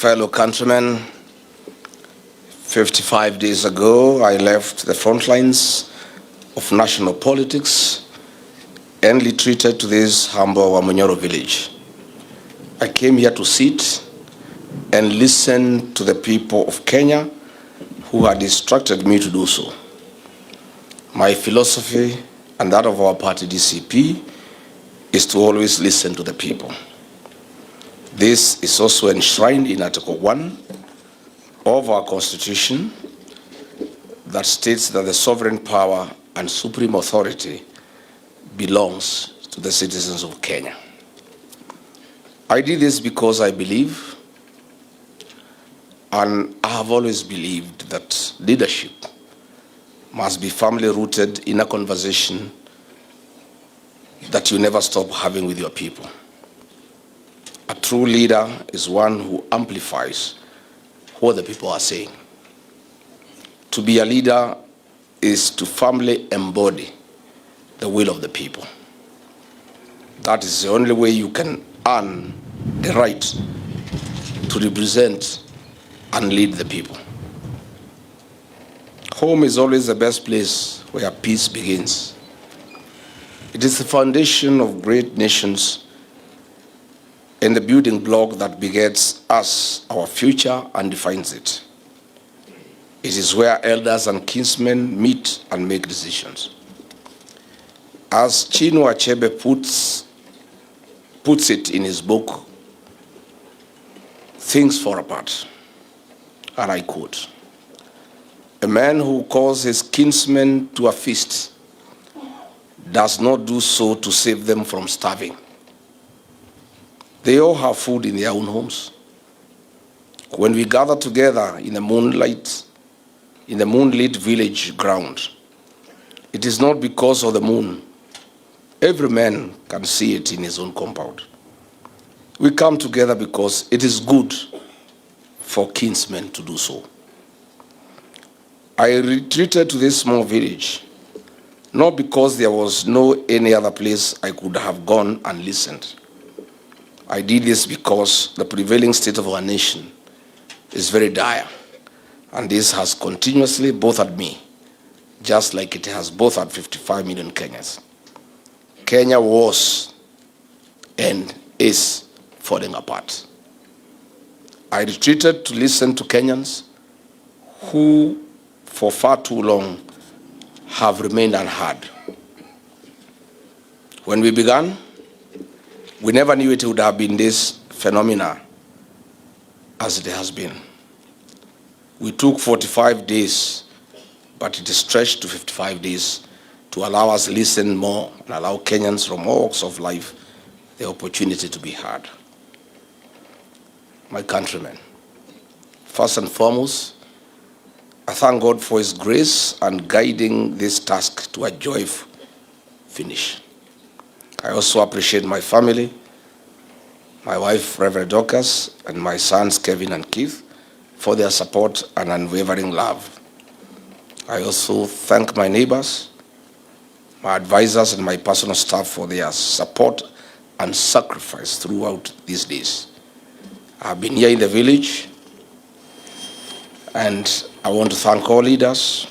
Fellow countrymen, 55 days ago, I left the front lines of national politics and retreated to this humble Wamunyoro village. I came here to sit and listen to the people of Kenya who had instructed me to do so. My philosophy and that of our party DCP is to always listen to the people. This is also enshrined in Article 1 of our Constitution that states that the sovereign power and supreme authority belongs to the citizens of Kenya. I did this because I believe, and I have always believed, that leadership must be firmly rooted in a conversation that you never stop having with your people. A true leader is one who amplifies what the people are saying. To be a leader is to firmly embody the will of the people. That is the only way you can earn the right to represent and lead the people. Home is always the best place where peace begins. It is the foundation of great nations and the building block that begets us, our future, and defines it. It is where elders and kinsmen meet and make decisions. As Chinua Achebe puts it in his book, Things Fall Apart, and I quote, "A man who calls his kinsmen to a feast does not do so to save them from starving. They all have food in their own homes. When we gather together in the moonlit village ground, it is not because of the moon. Every man can see it in his own compound. We come together because it is good for kinsmen to do so." I retreated to this small village, not because there was no any other place I could have gone and listened. I did this because the prevailing state of our nation is very dire, and this has continuously bothered me, just like it has bothered 55 million Kenyans. Kenya was and is falling apart. I retreated to listen to Kenyans who, for far too long, have remained unheard. When we began, we never knew it would have been this phenomena as it has been. We took 45 days, but it is stretched to 55 days to allow us to listen more and allow Kenyans from all walks of life the opportunity to be heard. My countrymen, first and foremost, I thank God for His grace and guiding this task to a joyful finish. I also appreciate my family, my wife, Reverend Dorcas, and my sons, Kevin and Keith, for their support and unwavering love. I also thank my neighbors, my advisors, and my personal staff for their support and sacrifice throughout these days. I've been here in the village, and I want to thank all leaders,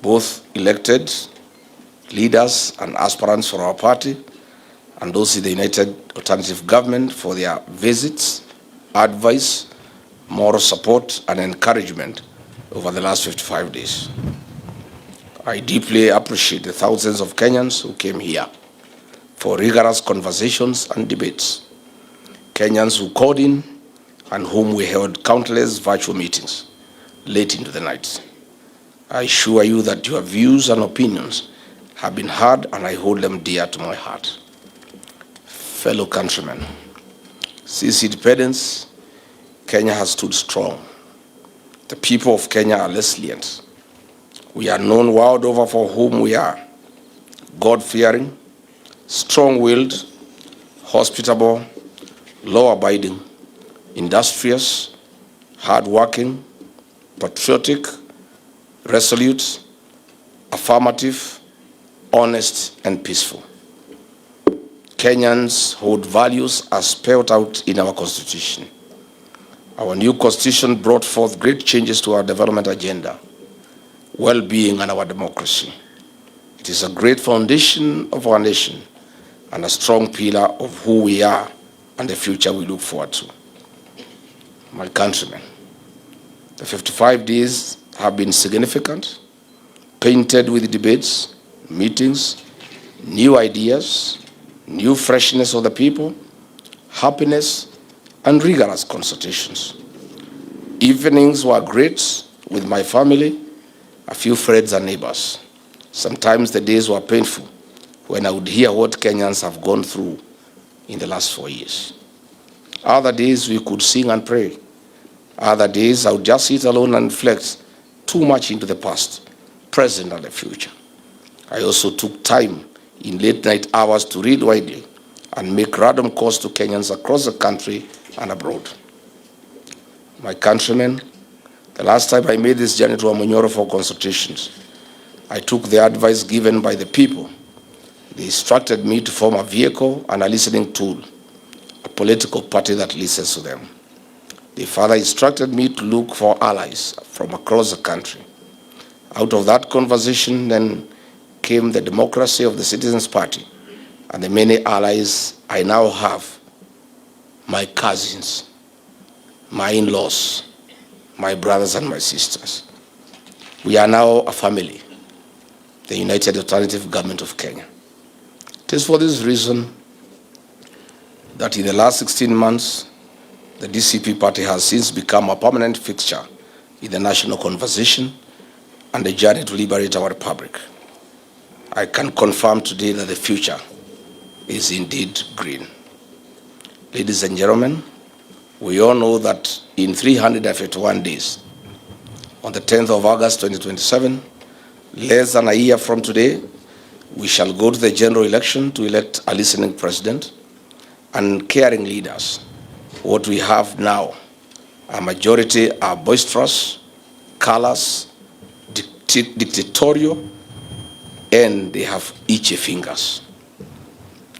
both elected leaders and aspirants for our party, and those in the United Alternative Government for their visits, advice, moral support, and encouragement over the last 55 days. I deeply appreciate the thousands of Kenyans who came here for rigorous conversations and debates, Kenyans who called in and whom we held countless virtual meetings late into the night. I assure you that your views and opinions have been heard, and I hold them dear to my heart. Fellow countrymen, since independence, Kenya has stood strong. The people of Kenya are resilient. We are known world over for whom we are: God-fearing, strong-willed, hospitable, law-abiding, industrious, hard-working, patriotic, resolute, affirmative, honest, and peaceful. Kenyans hold values as spelled out in our Constitution. Our new constitution brought forth great changes to our development agenda, well-being, and our democracy. It is a great foundation of our nation and a strong pillar of who we are and the future we look forward to. My countrymen, the 55 days have been significant, painted with debates, meetings, new ideas, new freshness of the people, happiness, and rigorous consultations. Evenings were great with my family, a few friends and neighbors. Sometimes the days were painful when I would hear what Kenyans have gone through in the last 4 years. Other days we could sing and pray. Other days I would just sit alone and reflect too much into the past, present, and the future. I also took time in late night hours to read widely and make random calls to Kenyans across the country and abroad. My countrymen, the last time I made this journey to Amonyoro for consultations, I took the advice given by the people. They instructed me to form a vehicle and a listening tool, a political party that listens to them. They further instructed me to look for allies from across the country. Out of that conversation then came the democracy of the Citizens Party and the many allies I now have, my cousins, my in-laws, my brothers and my sisters. We are now a family, the United Alternative Government of Kenya. It is for this reason that in the last 16 months, the DCP party has since become a permanent fixture in the national conversation and the journey to liberate our republic. I can confirm today that the future is indeed green. Ladies and gentlemen, we all know that in 351 days, on the 10th of August 2027, less than a year from today, we shall go to the general election to elect a listening president and caring leaders. What we have now, a majority are boisterous, callous, dictatorial, and they have itchy fingers.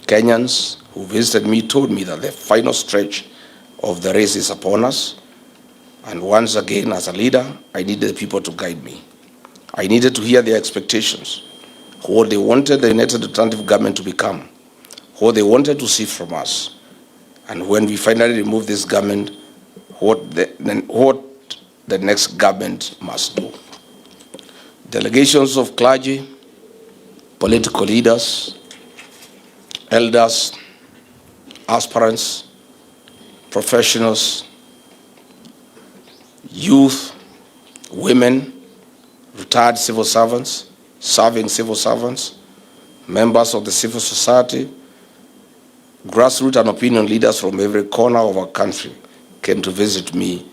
Kenyans who visited me told me that the final stretch of the race is upon us. And once again, as a leader, I needed the people to guide me. I needed to hear their expectations, what they wanted the United Alternative Government to become, what they wanted to see from us. And when we finally remove this government, what the next government must do. Delegations of clergy, political leaders, elders, aspirants, professionals, youth, women, retired civil servants, serving civil servants, members of the civil society, grassroots and opinion leaders from every corner of our country came to visit me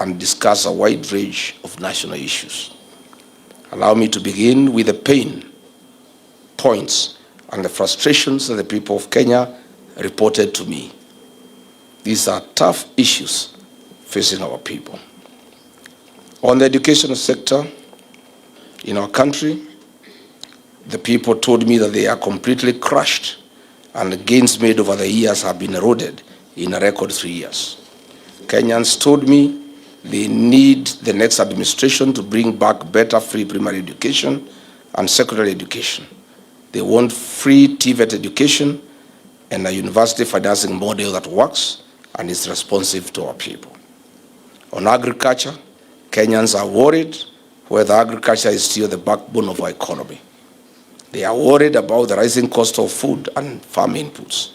and discuss a wide range of national issues. Allow me to begin with the pain points and the frustrations that the people of Kenya reported to me. These are tough issues facing our people. On the education sector in our country, the people told me that they are completely crushed and the gains made over the years have been eroded in a record 3 years. Kenyans told me they need the next administration to bring back better free primary education and secondary education. They want free TVET education and a university financing model that works and is responsive to our people. On agriculture, Kenyans are worried whether agriculture is still the backbone of our economy. They are worried about the rising cost of food and farm inputs,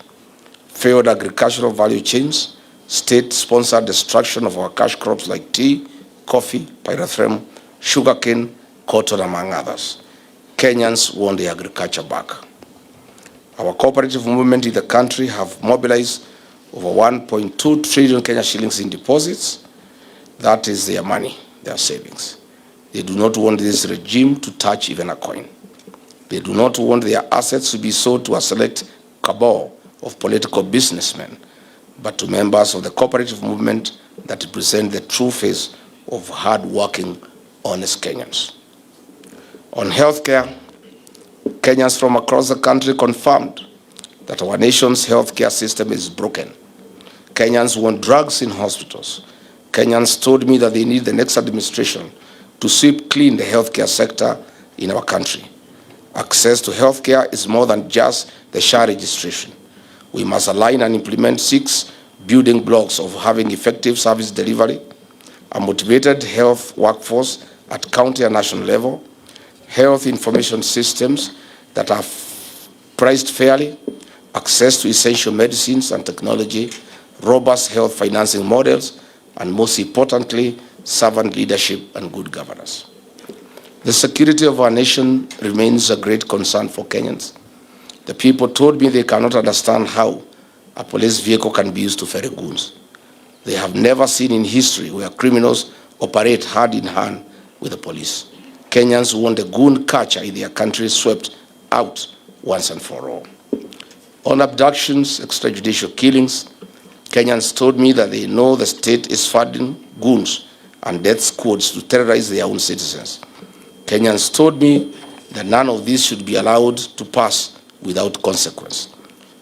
failed agricultural value chains, state-sponsored destruction of our cash crops like tea, coffee, pyrethrum, sugarcane, cotton, among others. Kenyans want the agriculture back. Our cooperative movement in the country have mobilized over 1.2 trillion Kenya shillings in deposits. That is their money, their savings. They do not want this regime to touch even a coin. They do not want their assets to be sold to a select cabal of political businessmen, but to members of the cooperative movement that represent the true face of hard-working, honest Kenyans. On healthcare, Kenyans from across the country confirmed that our nation's healthcare system is broken. Kenyans want drugs in hospitals. Kenyans told me that they need the next administration to sweep clean the healthcare sector in our country. Access to healthcare is more than just the SHA registration. We must align and implement 6 building blocks of having effective service delivery, a motivated health workforce at county and national level, health information systems that are priced fairly, access to essential medicines and technology, robust health financing models, and most importantly, servant leadership and good governance. The security of our nation remains a great concern for Kenyans. The people told me they cannot understand how a police vehicle can be used to ferry goons. They have never seen in history where criminals operate hand in hand with the police. Kenyans want the goon culture in their country swept out once and for all. On abductions, extrajudicial killings, Kenyans told me that they know the state is funding goons and death squads to terrorize their own citizens. Kenyans told me that none of this should be allowed to pass without consequence.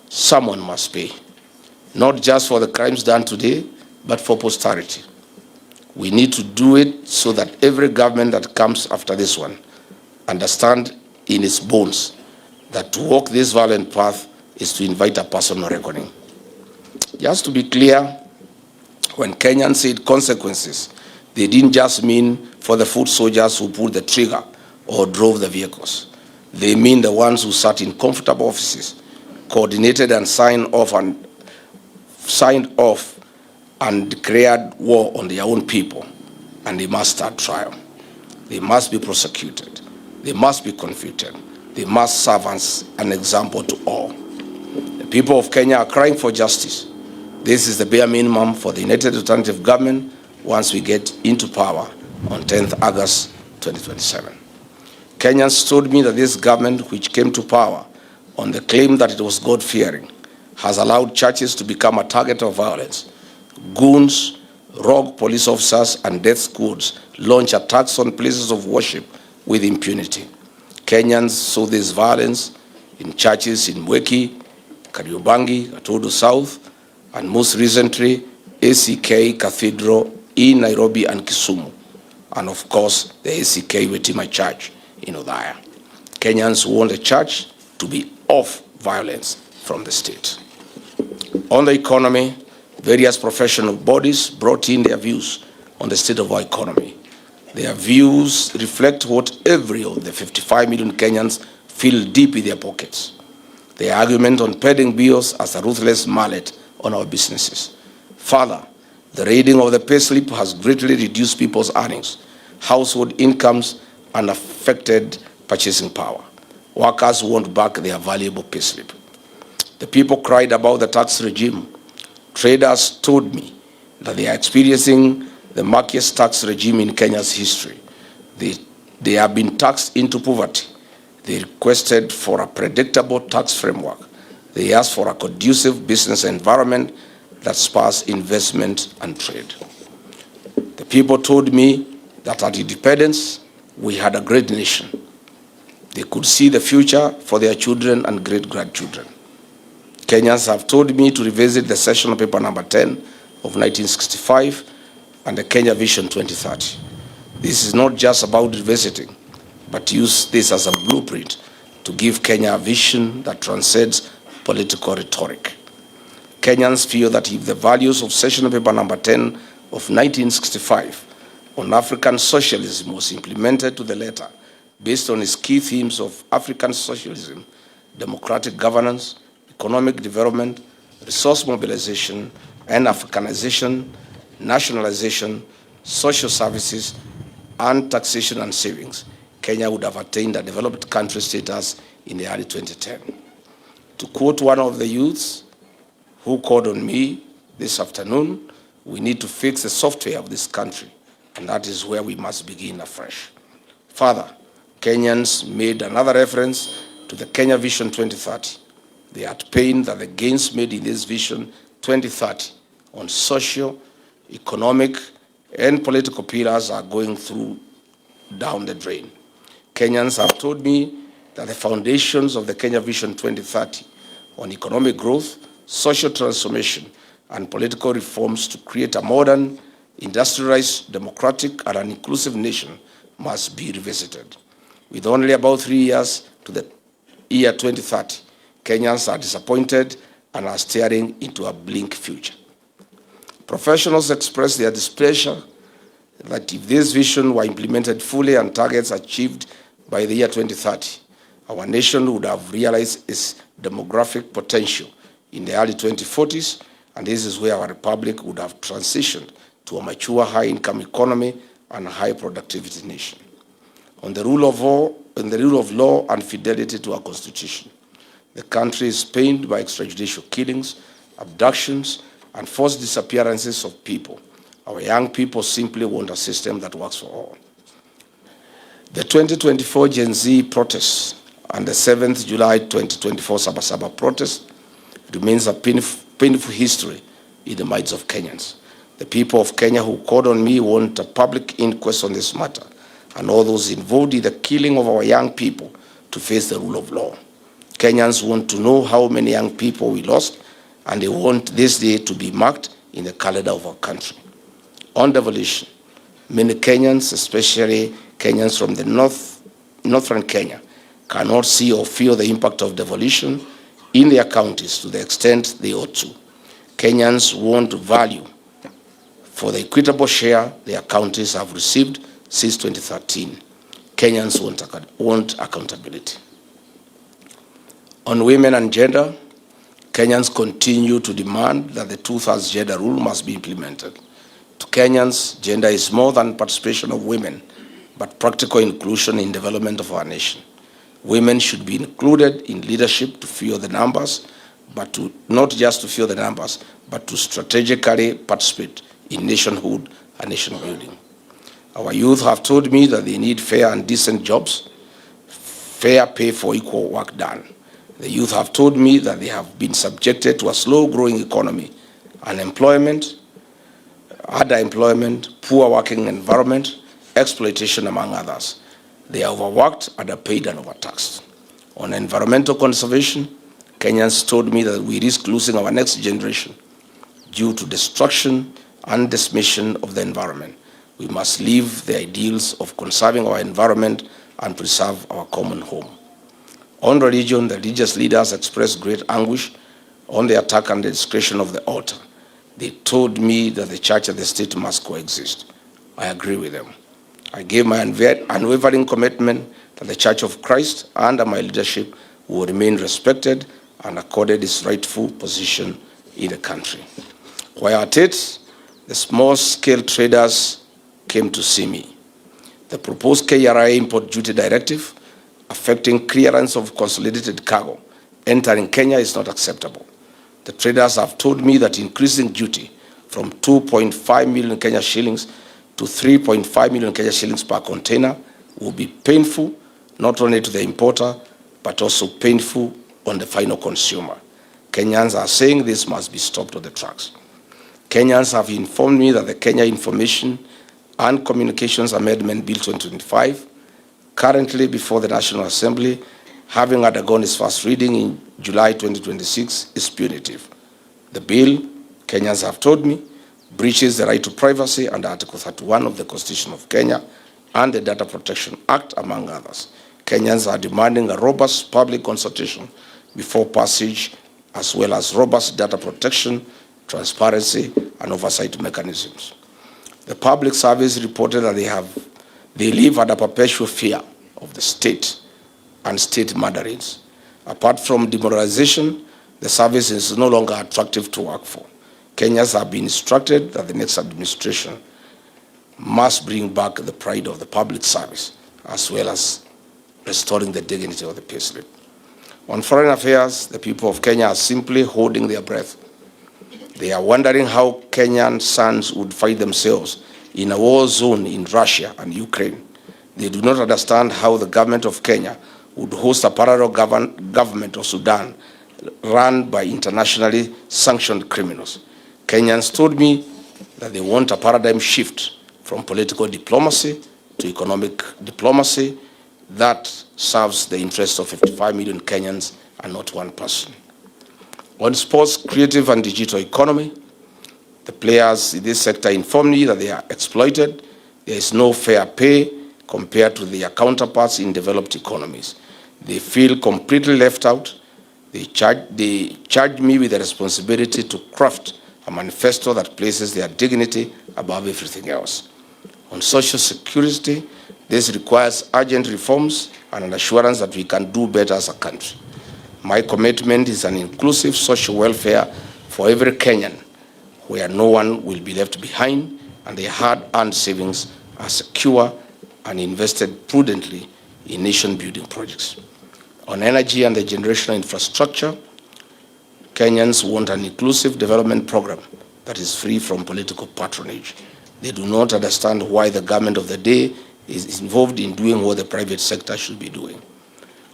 Someone must pay, not just for the crimes done today, but for posterity. We need to do it so that every government that comes after this one understand in its bones that to walk this violent path is to invite a personal reckoning. Just to be clear, when Kenyans said consequences, they didn't just mean for the foot soldiers who pulled the trigger or drove the vehicles. They mean the ones who sat in comfortable offices, coordinated and signed off and declared war on their own people, and they must start trial. They must be prosecuted. They must be convicted. They must serve as an example to all. The people of Kenya are crying for justice. This is the bare minimum for the United Alternative Government once we get into power on 10th August 2027. Kenyans told me that this government, which came to power on the claim that it was God-fearing, has allowed churches to become a target of violence. Goons, rogue police officers, and death squads launch attacks on places of worship with impunity. Kenyans saw this violence in churches in Mweki, Kariobangi, Atodo South, and most recently, ACK Cathedral in Nairobi and Kisumu, and of course, the ACK Wetima Church in Othaya. Kenyans want the church to be off violence from the state. On the economy, various professional bodies brought in their views on the state of our economy. Their views reflect what every of the 55 million Kenyans feel deep in their pockets. Their argument on paying bills as a ruthless mallet on our businesses. Further, the raiding of the payslip has greatly reduced people's earnings, household incomes, and affected purchasing power. Workers want back their valuable payslip. The people cried about the tax regime. Traders told me that they are experiencing the murkiest tax regime in Kenya's history. They have been taxed into poverty. They requested for a predictable tax framework. They asked for a conducive business environment that spurs investment and trade. The people told me that at independence, we had a great nation. They could see the future for their children and great-grandchildren. Kenyans have told me to revisit the session paper number 10 of 1965 and the Kenya Vision 2030. This is not just about revisiting, but use this as a blueprint to give Kenya a vision that transcends political rhetoric. Kenyans feel that if the values of session paper number 10 of 1965 on African socialism was implemented to the letter based on its key themes of African socialism, democratic governance, economic development, resource mobilization, and Africanization, nationalization, social services, and taxation and savings, Kenya would have attained a developed country status in the early 2010. To quote one of the youths who called on me this afternoon, we need to fix the software of this country, and that is where we must begin afresh. Further, Kenyans made another reference to the Kenya Vision 2030. They had pain that the gains made in this Vision 2030 on social, economic, and political pillars are going down the drain. Kenyans have told me that the foundations of the Kenya Vision 2030 on economic growth, social transformation, and political reforms to create a modern, industrialized, democratic, and an inclusive nation must be revisited. With only about 3 years to the year 2030, Kenyans are disappointed and are staring into a bleak future. Professionals express their displeasure that if this vision were implemented fully and targets achieved by the year 2030, our nation would have realized its demographic potential in the early 2040s, and this is where our republic would have transitioned to a mature high-income economy and a high-productivity nation. On the rule of law and fidelity to our constitution, the country is pained by extrajudicial killings, abductions, and forced disappearances of people. Our young people simply want a system that works for all. The 2024 Gen Z protests and the 7th July 2024 Sabasaba protest remains a painful history in the minds of Kenyans. The people of Kenya who called on me want a public inquest on this matter, and all those involved in the killing of our young people to face the rule of law. Kenyans want to know how many young people we lost, and they want this day to be marked in the calendar of our country. On devolution, many Kenyans, especially Kenyans from the northern Kenya, cannot see or feel the impact of devolution in their counties to the extent they ought to. Kenyans want value for the equitable share their counties have received since 2013. Kenyans want accountability. On women and gender, Kenyans continue to demand that the two-thirds gender rule must be implemented. To Kenyans, gender is more than participation of women, but practical inclusion in development of our nation. Women should be included in leadership to fill the numbers, but not just to fill the numbers, but to strategically participate in nationhood and nation building. Our youth have told me that they need fair and decent jobs, fair pay for equal work done. The youth have told me that they have been subjected to a slow-growing economy, unemployment, underemployment, poor working environment, exploitation, among others. They are overworked, underpaid, and overtaxed. On environmental conservation, Kenyans told me that we risk losing our next generation due to destruction and decimation of the environment. We must live the ideals of conserving our environment and preserve our common home. On religion, the religious leaders expressed great anguish on the attack and the desecration of the altar. They told me that the church and the state must coexist. I agree with them. I gave my unwavering commitment that the Church of Christ, under my leadership, will remain respected and accorded its rightful position in the country. While at it, the small-scale traders came to see me. The proposed KRA import duty directive affecting clearance of consolidated cargo entering Kenya is not acceptable. The traders have told me that increasing duty from 2.5 million Kenya shillings to 3.5 million Kenya shillings per container will be painful, not only to the importer, but also painful on the final consumer. Kenyans are saying this must be stopped on the tracks. Kenyans have informed me that the Kenya Information and Communications Amendment Bill 2025, currently before the National Assembly, having undergone its first reading in July 2026, is punitive. The bill, Kenyans have told me, breaches the right to privacy under Article 31 of the Constitution of Kenya and the Data Protection Act, among others. Kenyans are demanding a robust public consultation before passage, as well as robust data protection, transparency, and oversight mechanisms. The public service reported that they live under perpetual fear of the state and state mandarins. Apart from demoralization, the service is no longer attractive to work for. Kenyans have been instructed that the next administration must bring back the pride of the public service, as well as restoring the dignity of the payslip. On foreign affairs, the people of Kenya are simply holding their breath. They are wondering how Kenyan sons would find themselves in a war zone in Russia and Ukraine. They do not understand how the government of Kenya would host a parallel government of Sudan run by internationally sanctioned criminals. Kenyans told me that they want a paradigm shift from political diplomacy to economic diplomacy that serves the interests of 55 million Kenyans and not one person. On sports, creative and digital economy, The players in this sector inform me that they are exploited. There is no fair pay compared to their counterparts in developed economies. They feel completely left out. They charge me with the responsibility to craft a manifesto that places their dignity above everything else. On social security, this requires urgent reforms and an assurance that we can do better as a country. My commitment is an inclusive social welfare for every Kenyan, where no one will be left behind and their hard-earned savings are secure and invested prudently in nation-building projects. On energy and the generational infrastructure, Kenyans want an inclusive development program that is free from political patronage. They do not understand why the government of the day is involved in doing what the private sector should be doing.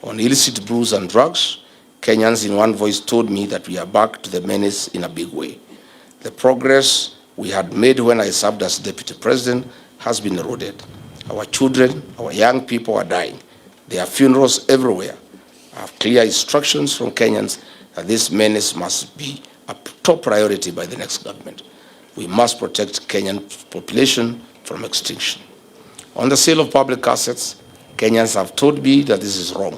On illicit brews and drugs, Kenyans in one voice told me that we are back to the menace in a big way. The progress we had made when I served as deputy president has been eroded. Our children, our young people are dying. There are funerals everywhere. I have clear instructions from Kenyans that this menace must be a top priority by the next government. We must protect Kenyan population from extinction. On the sale of public assets, Kenyans have told me that this is wrong.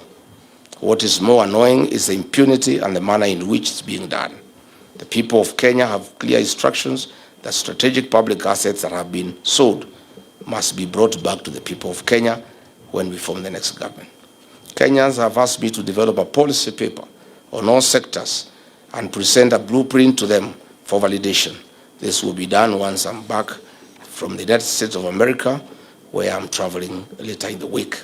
What is more annoying is the impunity and the manner in which it's being done. The people of Kenya have clear instructions that strategic public assets that have been sold must be brought back to the people of Kenya when we form the next government. Kenyans have asked me to develop a policy paper on all sectors and present a blueprint to them for validation. This will be done once I'm back from the United States of America, where I'm traveling later in the week.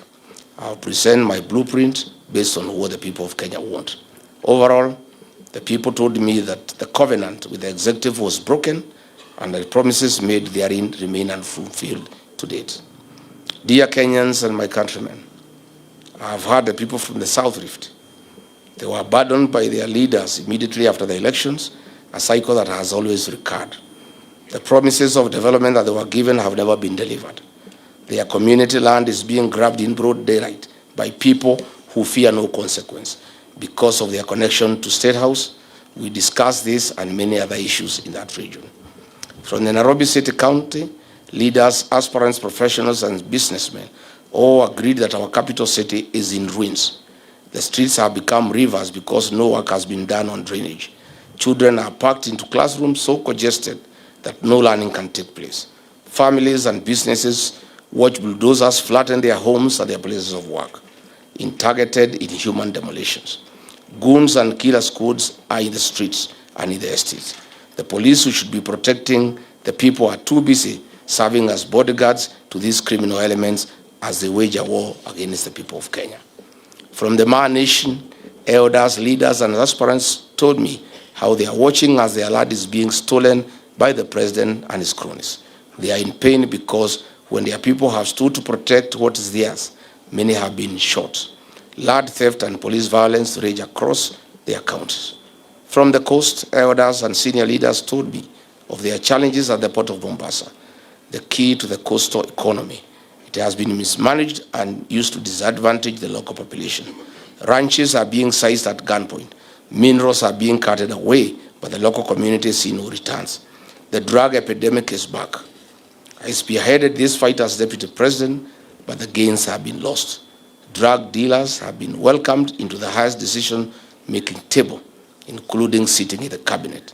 I'll present my blueprint based on what the people of Kenya want. Overall, the people told me that the covenant with the executive was broken and the promises made therein remain unfulfilled to date. Dear Kenyans and my countrymen, I have heard the people from the South Rift. They were abandoned by their leaders immediately after the elections, a cycle that has always recurred. The promises of development that they were given have never been delivered. Their community land is being grabbed in broad daylight by people who fear no consequence because of their connection to State House. We discussed this and many other issues in that region. From the Nairobi City County, leaders, aspirants, professionals, and businessmen all agreed that our capital city is in ruins. The streets have become rivers because no work has been done on drainage. Children are packed into classrooms so congested that no learning can take place. Families and businesses watch bulldozers flatten their homes and their places of work in targeted inhuman demolitions. Goons and killer squads are in the streets and in the estates. The police who should be protecting the people are too busy serving as bodyguards to these criminal elements as they wage a war against the people of Kenya. From the Maa Nation, elders, leaders, and aspirants told me how they are watching as their land is being stolen by the president and his cronies. They are in pain because when their people have stood to protect what is theirs, many have been shot. Land theft and police violence rage across their counties. From the coast, elders and senior leaders told me of their challenges at the port of Mombasa, the key to the coastal economy. It has been mismanaged and used to disadvantage the local population. Ranches are being seized at gunpoint. Minerals are being carted away, but the local community see no returns. The drug epidemic is back. I spearheaded this fight as deputy president, but the gains have been lost. Drug dealers have been welcomed into the highest decision-making table, including sitting in the cabinet.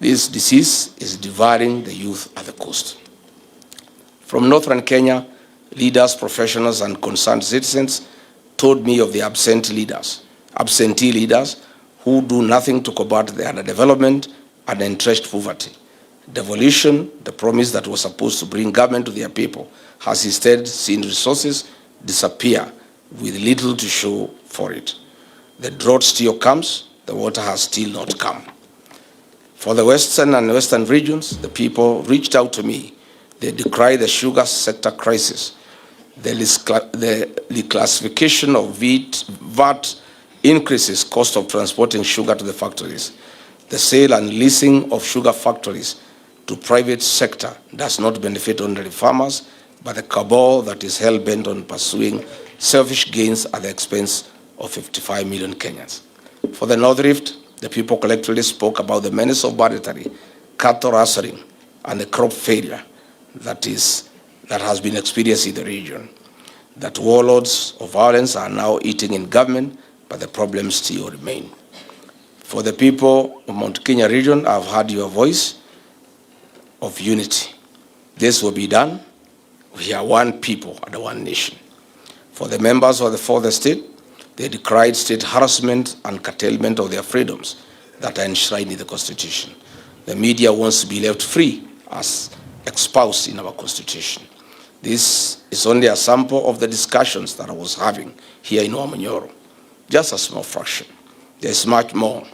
This disease is devouring the youth at the coast. From northern Kenya, leaders, professionals, and concerned citizens told me of the absentee leaders who do nothing to combat the underdevelopment and entrenched poverty. Devolution, the promise that was supposed to bring government to their people, has instead seen resources disappear with little to show for it. The drought still comes, the water has still not come. For the western and western regions, the people reached out to me. They decry the sugar sector crisis, the reclassification of VAT increases cost of transporting sugar to the factories. The sale and leasing of sugar factories to private sector does not benefit only farmers, but the cabal that is hell-bent on pursuing selfish gains at the expense of 55 million Kenyans. For the North Rift, the people collectively spoke about the menace of banditry cattle rustling, and the crop failure that has been experienced in the region. That warlords of violence are now eating in government, but the problems still remain. For the people of Mount Kenya region, I've heard your voice of unity. This will be done. We are one people and one nation. For the members of the fourth estate, they decried state harassment and curtailment of their freedoms that are enshrined in the Constitution. The media wants to be left free as espoused in our Constitution. This is only a sample of the discussions that I was having here in Wamanyoro. Just a small fraction. There's much more.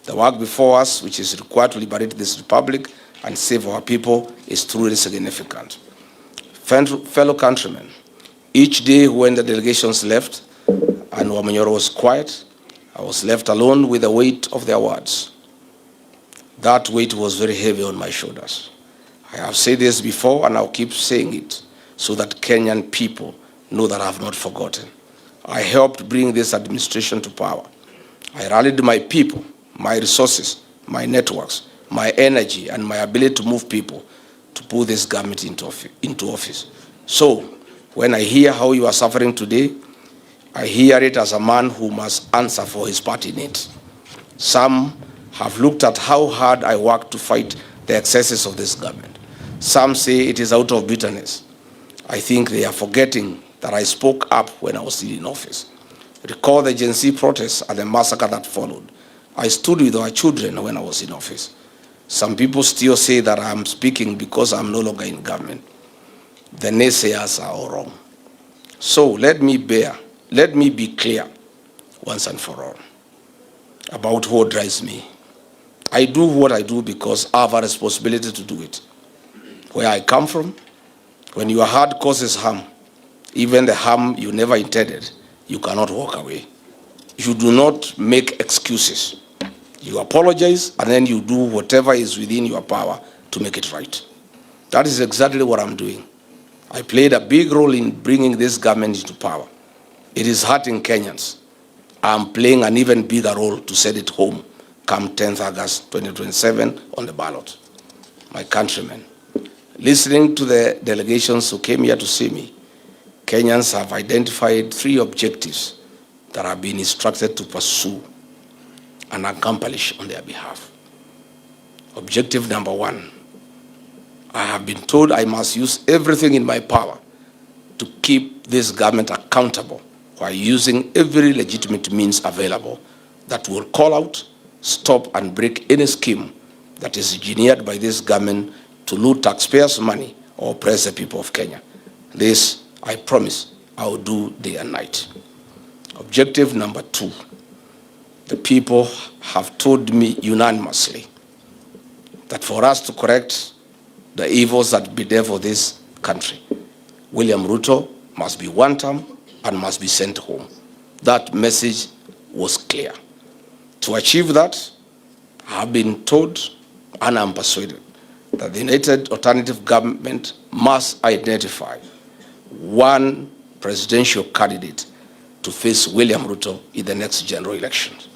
The work before us, which is required to liberate this republic and save our people, is truly significant. Fellow countrymen, each day when the delegations left and Wamanyoro was quiet, I was left alone with the weight of their words. That weight was very heavy on my shoulders. I have said this before and I'll keep saying it so that Kenyan people know that I have not forgotten. I helped bring this administration to power. I rallied my people, my resources, my networks, my energy, and my ability to move people to put this government into office. So, when I hear how you are suffering today, I hear it as a man who must answer for his part in it. Some have looked at how hard I work to fight the excesses of this government. Some say it is out of bitterness. I think they are forgetting that I spoke up when I was still in office. Recall the Gen Z protests and the massacre that followed. I stood with our children when I was in office. Some people still say that I'm speaking because I'm no longer in government. The naysayers are all wrong. So let me be clear once and for all about what drives me. I do what I do because I have a responsibility to do it. Where I come from, when your heart causes harm, even the harm you never intended, you cannot walk away. You do not make excuses. You apologize and then you do whatever is within your power to make it right. That is exactly what I'm doing. I played a big role in bringing this government into power. It is hurting Kenyans. I'm playing an even bigger role to send it home come 10th August 2027 on the ballot. My countrymen, listening to the delegations who came here to see me, Kenyans have identified 3 objectives that have been instructed to pursue and accomplish on their behalf. Objective number 1, I have been told I must use everything in my power to keep this government accountable while using every legitimate means available that will call out, stop, and break any scheme that is engineered by this government to loot taxpayers' money or oppress the people of Kenya. This, I promise, I will do day and night. Objective number 2, the people have told me unanimously that for us to correct the evils that bedevil this country, William Ruto must be one term and must be sent home. That message was clear. To achieve that, I have been told and I'm persuaded that the United Alternative Government must identify one presidential candidate to face William Ruto in the next general elections.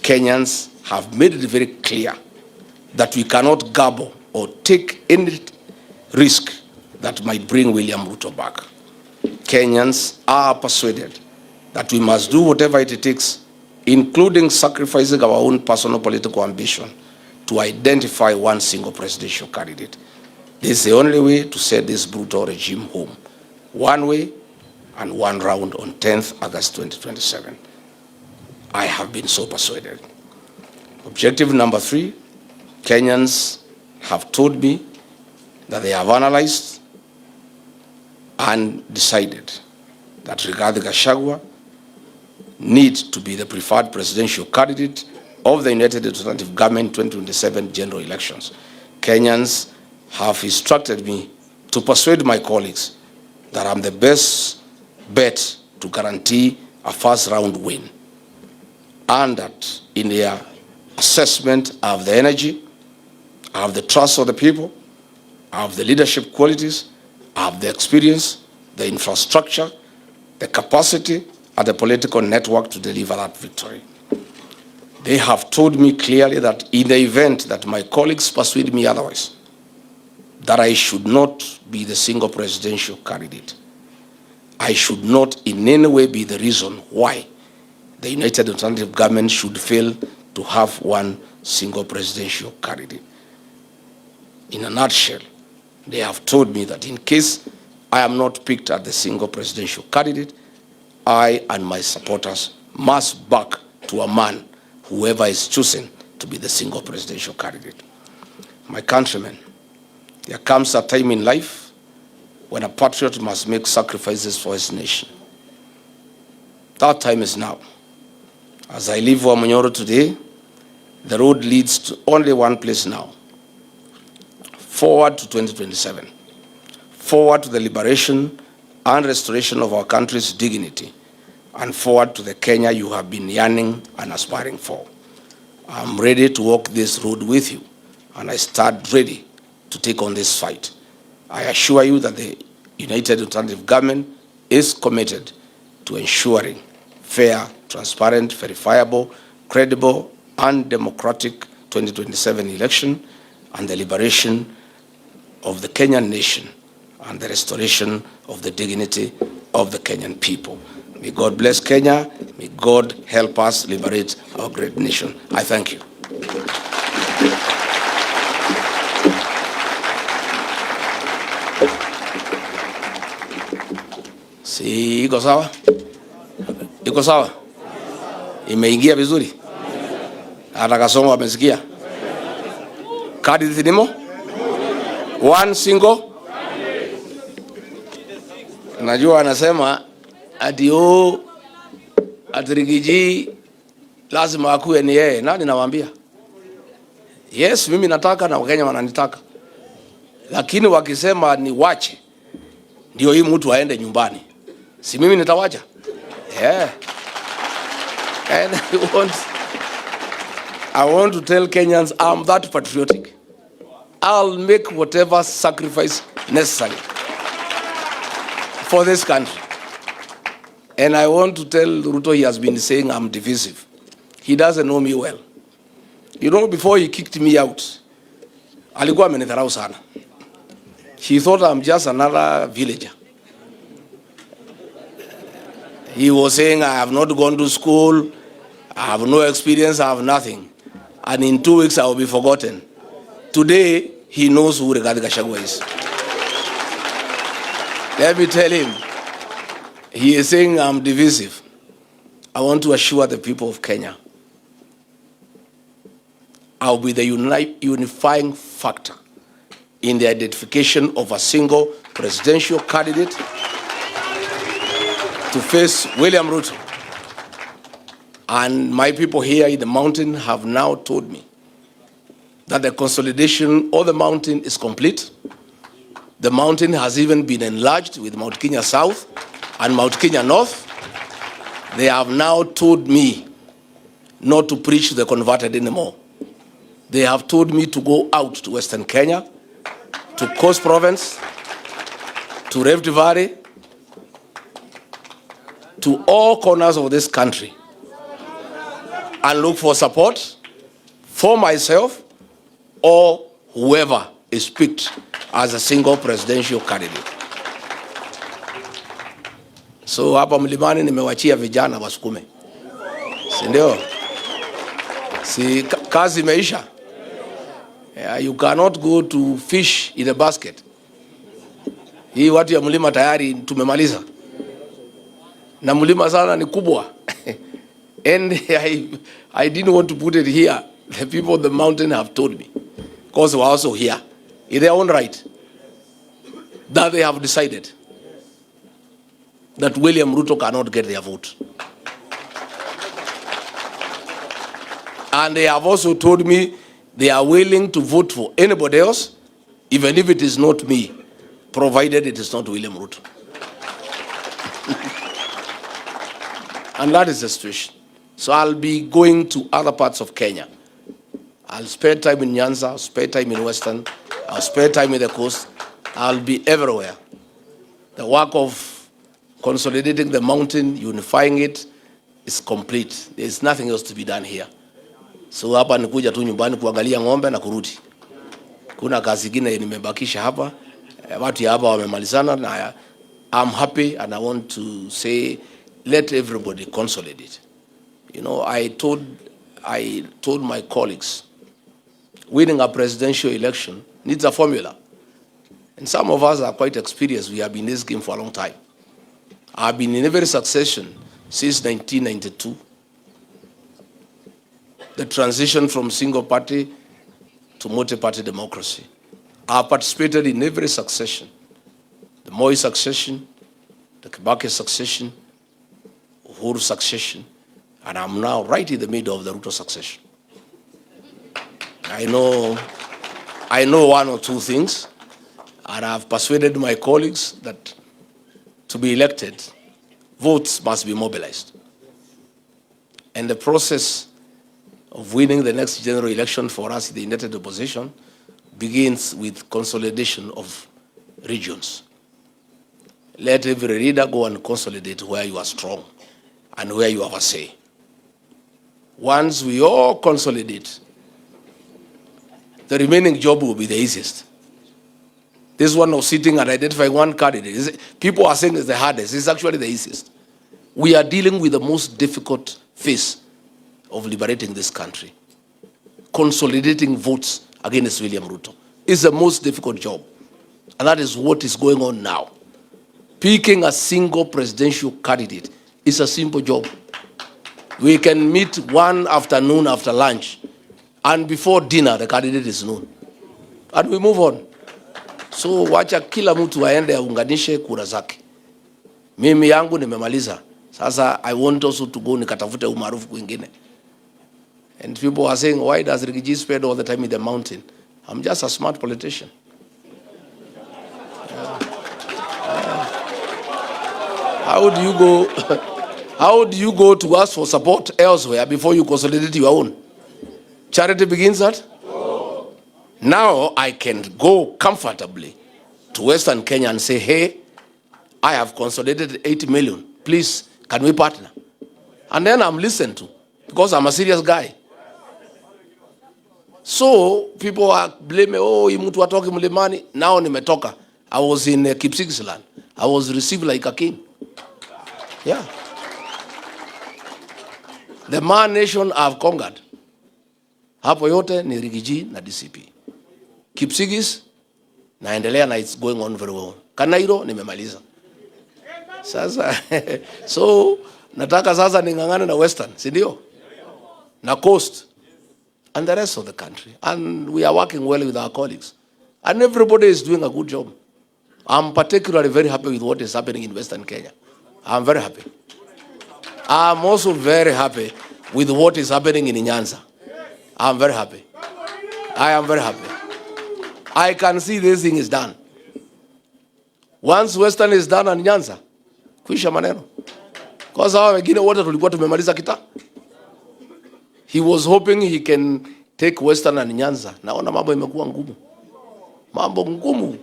Kenyans have made it very clear that we cannot gamble or take any risk that might bring William Ruto back. Kenyans are persuaded that we must do whatever it takes, including sacrificing our own personal political ambition, to identify one single presidential candidate. This is the only way to set this brutal regime home. One way and one round on 10th August 2027. I have been so persuaded. Objective number 3, Kenyans have told me that they have analyzed and decided that Rigathi Gachagua needs to be the preferred presidential candidate of the United Alternative Government 2027 general elections. Kenyans have instructed me to persuade my colleagues that I'm the best bet to guarantee a first round win, and that in their assessment I have the energy, I have the trust of the people, I have the leadership qualities, I have the experience, the infrastructure, the capacity, and the political network to deliver that victory. They have told me clearly that in the event that my colleagues persuade me otherwise, that I should not be the single presidential candidate. I should not in any way be the reason why the United Alternative Government should fail to have one single presidential candidate. In a nutshell, they have told me that in case I am not picked as the single presidential candidate, I and my supporters must back to a man, whoever is chosen to be the single presidential candidate. My countrymen, there comes a time in life when a patriot must make sacrifices for his nation. That time is now. As I leave Wamunyoro today, the road leads to only one place now. Forward to 2027. Forward to the liberation and restoration of our country's dignity, and forward to the Kenya you have been yearning and aspiring for. I'm ready to walk this road with you, and I stand ready to take on this fight. I assure you that the United Alternative Government is committed to ensuring fair, transparent, verifiable, credible, and democratic 2027 election and the liberation of the Kenyan nation and the restoration of the dignity of the Kenyan people. May God bless Kenya. May God help us liberate our great nation. I thank you. Si iko sawa? Iko sawa? Imeingia vizuri? Hata Kasongo amesikia? Kadi zinimo? One single? Najua anasema ati Rigiji lazima akuwe ni yeye. Nani nawaambia? Yes, mimi nataka na Wakenya wananitaka. Lakini wakisema ni wache, ndio hii mtu aende nyumbani. Si mimi nitawacha? Yeah. And I want to tell Kenyans I'm that patriotic. I'll make whatever sacrifice necessary for this country. And I want to tell Ruto, he has been saying I'm divisive. He doesn't know me well. You know, before he kicked me out, alikuwa amenidharau sana. He thought I'm just another villager. He was saying I have not gone to school, I have no experience, I have nothing. And in 2 weeks I will be forgotten. Today, he knows who Gachagua is. Let me tell him, he is saying I'm divisive. I want to assure the people of Kenya, I'll be the unifying factor in the identification of a single presidential candidate to face William Ruto. And my people here in the mountain have now told me that the consolidation of the mountain is complete. The mountain has even been enlarged with Mount Kenya South and Mount Kenya North. They have now told me not to preach to the converted anymore. They have told me to go out to Western Kenya, to Coast Province, to Rift Valley, to all corners of this country and look for support for myself or whoever is picked as a single presidential candidate. So hapa mlimani nimewachia vijana wasukume. Si ndio? Si kazi imeisha. Yeah, you cannot go to fish in a basket. Hii watu ya mlima tayari tumemaliza. Na mlima sana ni kubwa. And I didn't want to put it here. The people of the mountain have told me, because they were also here, in their own right, that they have decided that William Ruto cannot get their vote. And they have also told me they are willing to vote for anybody else, even if it is not me, provided it is not William Ruto. And that is the situation. So I'll be going to other parts of Kenya. I'll spend time in Nyanza, I'll spend time in Western, I'll spend time in the coast. I'll be everywhere. The work of consolidating the mountain, unifying it, is complete. There's nothing else to be done here. So hapa nikuja tu nyumbani kuangalia ng'ombe na kurudi. Kuna kazi ingine nimebakisha hapa. Watu hapa wamemalizana na I'm happy and I want to say let everybody consolidate. You know, I told my colleagues winning a presidential election needs a formula. And some of us are quite experienced. We have been in this game for a long time. I've been in every succession since 1992. The transition from single party to multi-party democracy. I participated in every succession. The Moi succession, the Kibaki succession, Uhuru succession, and I'm now right in the middle of the Ruto succession. I know one or two things, and I've persuaded my colleagues that to be elected, votes must be mobilized. And the process of winning the next general election for us, the united opposition, begins with consolidation of regions. Let every leader go and consolidate where you are strong and where you have a say. Once we all consolidate, the remaining job will be the easiest. This one of sitting and identifying one candidate, people are saying it's the hardest. It's actually the easiest. We are dealing with the most difficult phase of liberating this country. Consolidating votes against William Ruto is the most difficult job. And that is what is going on now. Picking a single presidential candidate is a simple job. We can meet one afternoon after lunch, and before dinner, the candidate is known. And we move on. So wacha kila mtu aende aunganishe kura zake. Mimi yangu nimemaliza. Sasa I want also to go nikatafute umaarufu kwingine. And people are saying, why does Rigiji spend all the time in the mountain? I'm just a smart politician. How do you go to ask for support elsewhere before you consolidate your own? Charity begins at? Now I can go comfortably to Western Kenya and say, hey, I have consolidated 80 million. Please, can we partner? And then I'm listened to because I'm a serious guy. So people are blaming, oh, mtu atoke mlimani. Now nimetoka. I was in Kipsigis land. I was received like a king. Yeah. The man nation I've conquered. Hapo yote ni Rigiji na DCP. Kipsigis naendelea na it's going on very well. Kanairo nimemaliza. Sasa so nataka sasa ningangane na Western, si ndio? Na Coast and the rest of the country. And we are working well with our colleagues. And everybody is doing a good job. I'm particularly very happy with what is happening in Western Kenya. I'm very happy. I'm also very happy with what is happening in Nyanza. I'm very happy. I am very happy. I can see this thing is done. Once Western is done and Nyanza, Kwisha maneno. Kwa sababu wengine wote tulikuwa tumemaliza kita. He was hoping he can take Western and Nyanza. Naona mambo imekuwa ngumu. Mambo ngumu.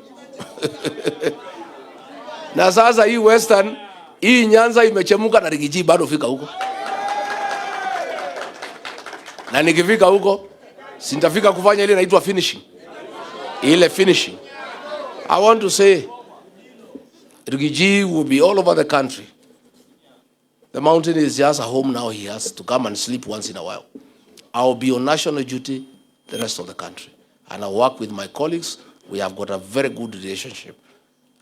Na sasa hii Western, hii Nyanza imechemuka na Rigiji bado fika huko. Na nikifika huko, sintafika kufanya ile inaitwa finishing. Ile finishing. I want to say, Rigiji will be all over the country. The mountain is just a home now. He has to come and sleep once in a while. I'll be on national duty the rest of the country. And I work with my colleagues. We have got a very good relationship.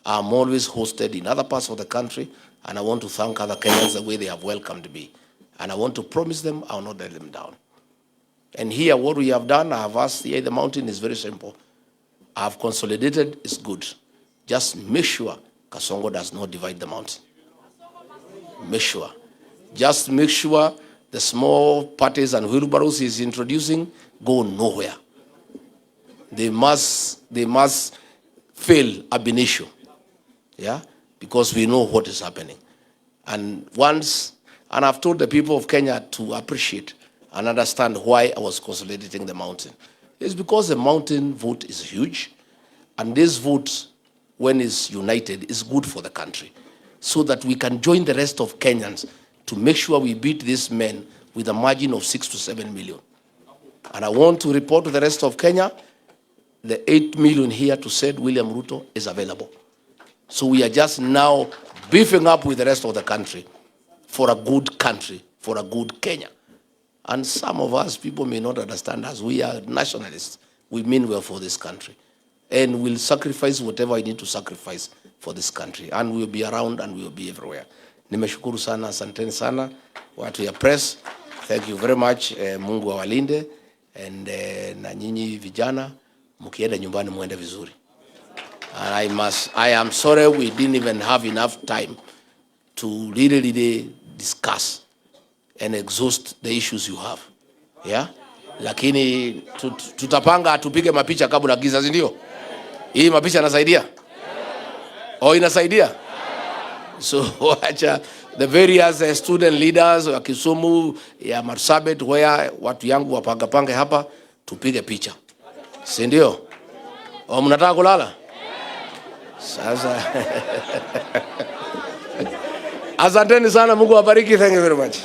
I'm always hosted in other parts of the country. And I want to thank other Kenyans the way they have welcomed me. And I want to promise them I will not let them down. And here, what we have done, I have asked, here the mountain is very simple. I have consolidated, it's good. Just make sure Kasongo does not divide the mountain. Make sure. Just make sure the small parties and wheelbarrows he's introducing go nowhere. They must fail ab initio. Yeah? Because we know what is happening. And I've told the people of Kenya to appreciate and understand why I was consolidating the mountain. It's because the mountain vote is huge, and this vote, when it's united, is good for the country, so that we can join the rest of Kenyans to make sure we beat these men with a margin of 6 to 7 million. And I want to report to the rest of Kenya, the 8 million here to said William Ruto is available. So we are just now beefing up with the rest of the country for a good country, for a good Kenya. And some of us, people may not understand us. We are nationalists. We mean well for this country. And we'll sacrifice whatever I need to sacrifice for this country. And we'll be around and we'll be everywhere. Nimeshukuru sana, asanteni sana. Watu ya press, thank you very much. Mungu awalinde. And na nyinyi vijana, mkienda nyumbani muende vizuri. And I am sorry we didn't even have enough time to really discuss and exhaust the issues you have. Yeah? Lakini tutapanga tupige mapicha kabla giza, ndio? Hii mapicha inasaidia? Oh, inasaidia? So wacha the various student leaders wa Kisumu ya Marsabit where watu yangu wapanga hapa tupige picha. Si ndio? Oh, mnataka kulala? Sasa asanteni sana, Mungu awabariki. Thank you very much.